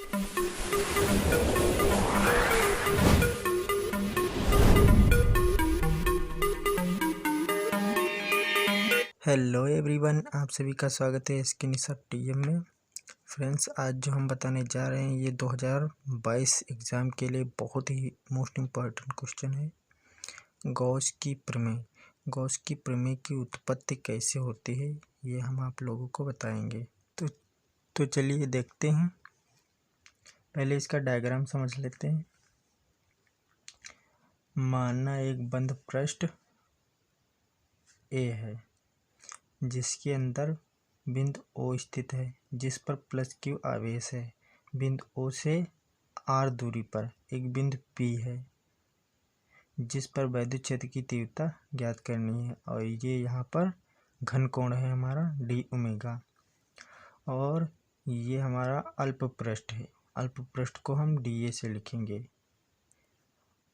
Hello everyone, आप सभी का स्वागत है इसके निशा टीएम में। फ्रेंड्स, आज जो हम बताने जा रहे हैं ये 2022 एग्ज़ाम के लिए बहुत ही मोस्ट इम्पॉर्टेंट क्वेश्चन है। गॉस की प्रमेय। गॉस की प्रमेय की उत्पत्ति कैसे होती है ये हम आप लोगों को बताएंगे। तो चलिए देखते हैं। पहले इसका डायग्राम समझ लेते हैं। माना एक बंद पृष्ठ ए है जिसके अंदर बिंदु O स्थित है, जिस पर प्लस Q आवेश है। बिंदु O से R दूरी पर एक बिंदु P है जिस पर वैद्युत क्षेत्र की तीव्रता ज्ञात करनी है, और ये यहाँ पर घन कोण है हमारा d ओमेगा, और ये हमारा अल्प पृष्ठ है। अल्प पृष्ठ को हम dA से लिखेंगे,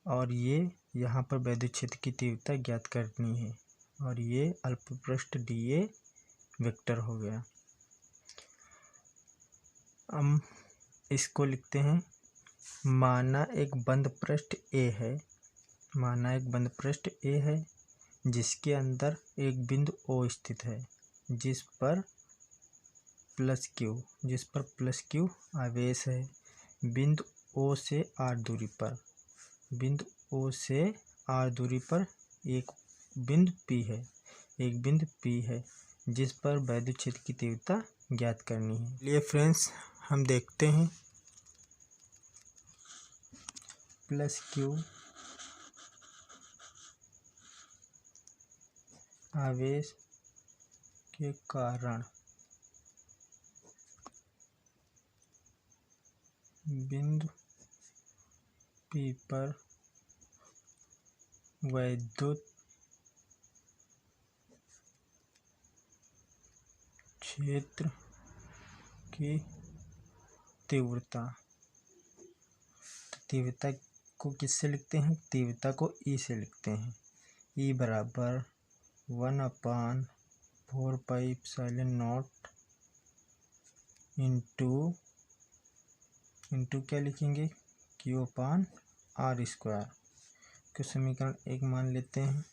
और ये यहाँ पर वैद्युत क्षेत्र की तीव्रता ज्ञात करनी है, और ये अल्प पृष्ठ dA वेक्टर हो गया। हम इसको लिखते हैं। माना एक बंद पृष्ठ A है। माना एक बंद पृष्ठ A है जिसके अंदर एक बिंदु O स्थित है जिस पर प्लस Q आवेश है। बिंदु O से R दूरी पर एक बिंदु P है जिस पर वैद्युत क्षेत्र की तीव्रता ज्ञात करनी है। लिए फ्रेंड्स, हम देखते हैं। प्लस Q आवेश के कारण बिंदु P पर वैद्युत क्षेत्र की तीव्रता को किससे लिखते हैं? तीव्रता को E से लिखते हैं। E बराबर 1/4πε0 इंटू क्या लिखेंगे? Q/R² को समीकरण 1 मान लेते हैं।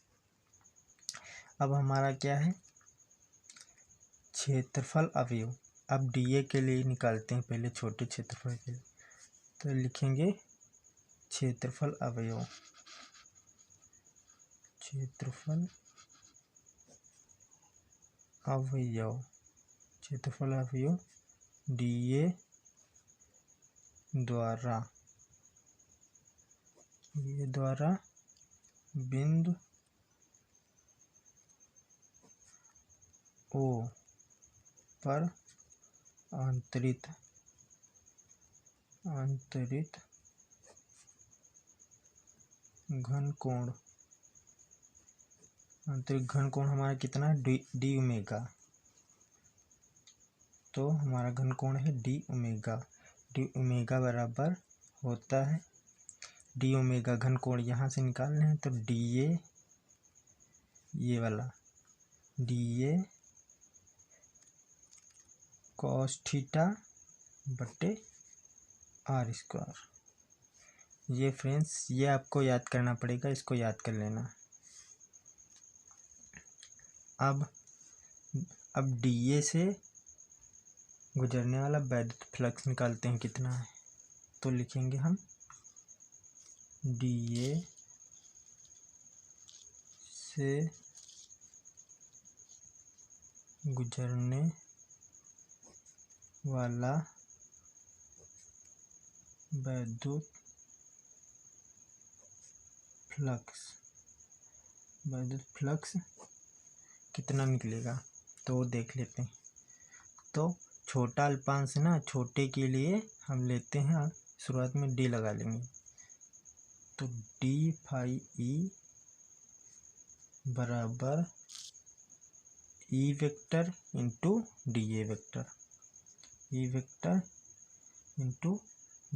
अब हमारा क्या है? क्षेत्रफल अवयव। अब dA के लिए निकालते हैं, पहले छोटे क्षेत्रफल के लिए। तो लिखेंगे क्षेत्रफल अवयव dA द्वारा बिंदु O पर आंतरिक घन कोण। आंतरिक घन कोण हमारा कितना है? d omega. तो हमारा घन कोण है d ओमेगा। d ओमेगा बराबर होता है d ओमेगा। घन कोण यहाँ से निकालने हैं तो dA, ये वाला dA cos थीटा बटे R²। ये फ्रेंड्स, ये आपको याद करना पड़ेगा, इसको याद कर लेना। अब dA से गुजरने वाला वैद्युत फ्लक्स निकालते हैं कितना है। तो लिखेंगे हम dA से गुजरने वाला वैद्युत फ्लक्स कितना निकलेगा तो वो देख लेते हैं। तो छोटा अल्पांश ना, छोटे के लिए हम लेते हैं, शुरुआत में d लगा लेंगे। तो d phi e बराबर E vector into dA vector. E vector into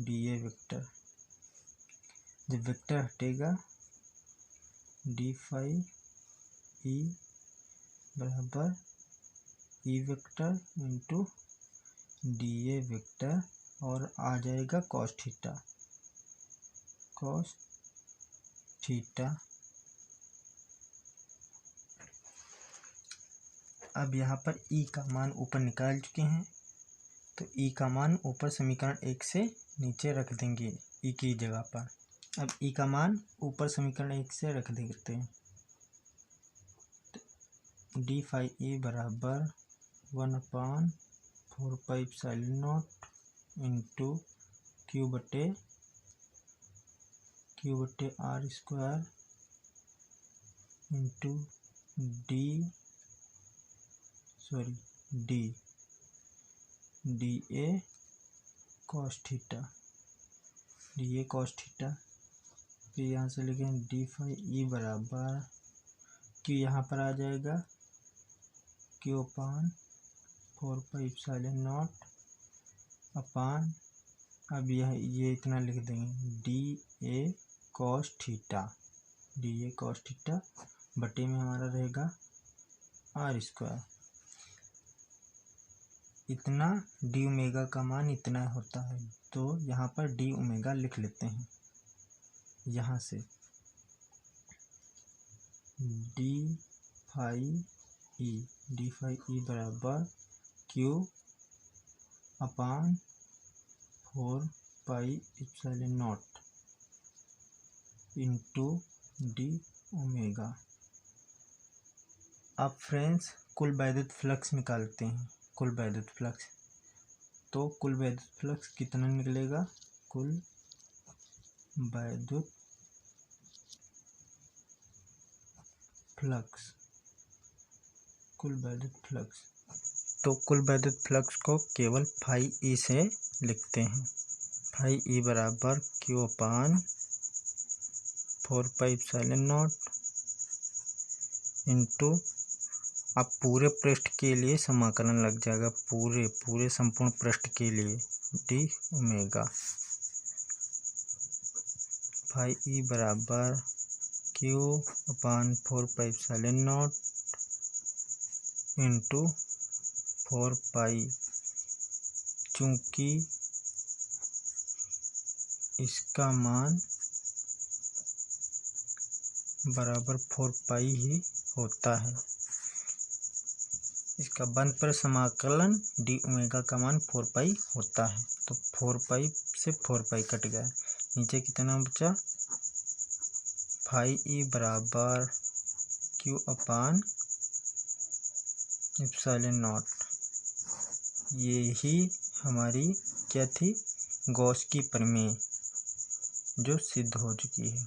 dA vector. जब वेक्टर हटेगा d phi e बराबर E vector into dA vector और आ जाएगा कॉस थीटा। अब यहाँ पर ई का मान ऊपर निकाल चुके हैं, तो ई का मान ऊपर समीकरण 1 से नीचे रख देंगे ई की जगह पर। अब ई का मान ऊपर समीकरण 1 से रख देते हैं, तो डी फाई ए बराबर 1/4πε0 इंटू क्यू बटे R square into D A cos theta. फिर यहाँ से लिखेंगे डी फाई ई बराबर क्यू यहाँ पर आ जाएगा Q/4πε0 अपान, अब ये इतना लिख देंगे डी ए कॉस थीटा बटे में हमारा रहेगा आर स्क्वायर। इतना डी ओमेगा का मान इतना होता है, तो यहाँ पर डी ओमेगा लिख लेते हैं। यहाँ से डी फाई ई बराबर Q/4πε0 इंटू डी ओमेगा। अब फ्रेंड्स कुल वैद्युत फ्लक्स निकालते हैं। कुल वैद्युत फ्लक्स कितना निकलेगा? कुल वैद्युत फ्लक्स को केवल फाई ई से लिखते हैं। फाई ई बराबर Q/4πε0 इंटू, अब पूरे पृष्ठ के लिए समाकलन लग जाएगा, पूरे संपूर्ण पृष्ठ के लिए डी ओमेगा। फाई ई बराबर Q/4πε0 इंटू 4π, चूँकि इसका मान बराबर 4π ही होता है। इसका बंद पर समाकलन डी ओमेगा का मान 4π होता है, तो 4π से 4π कट गया, नीचे कितना बचा? फाई ई बराबर Q/ε0। ये ही हमारी क्या थी? गॉस की प्रमेय जो सिद्ध हो चुकी है।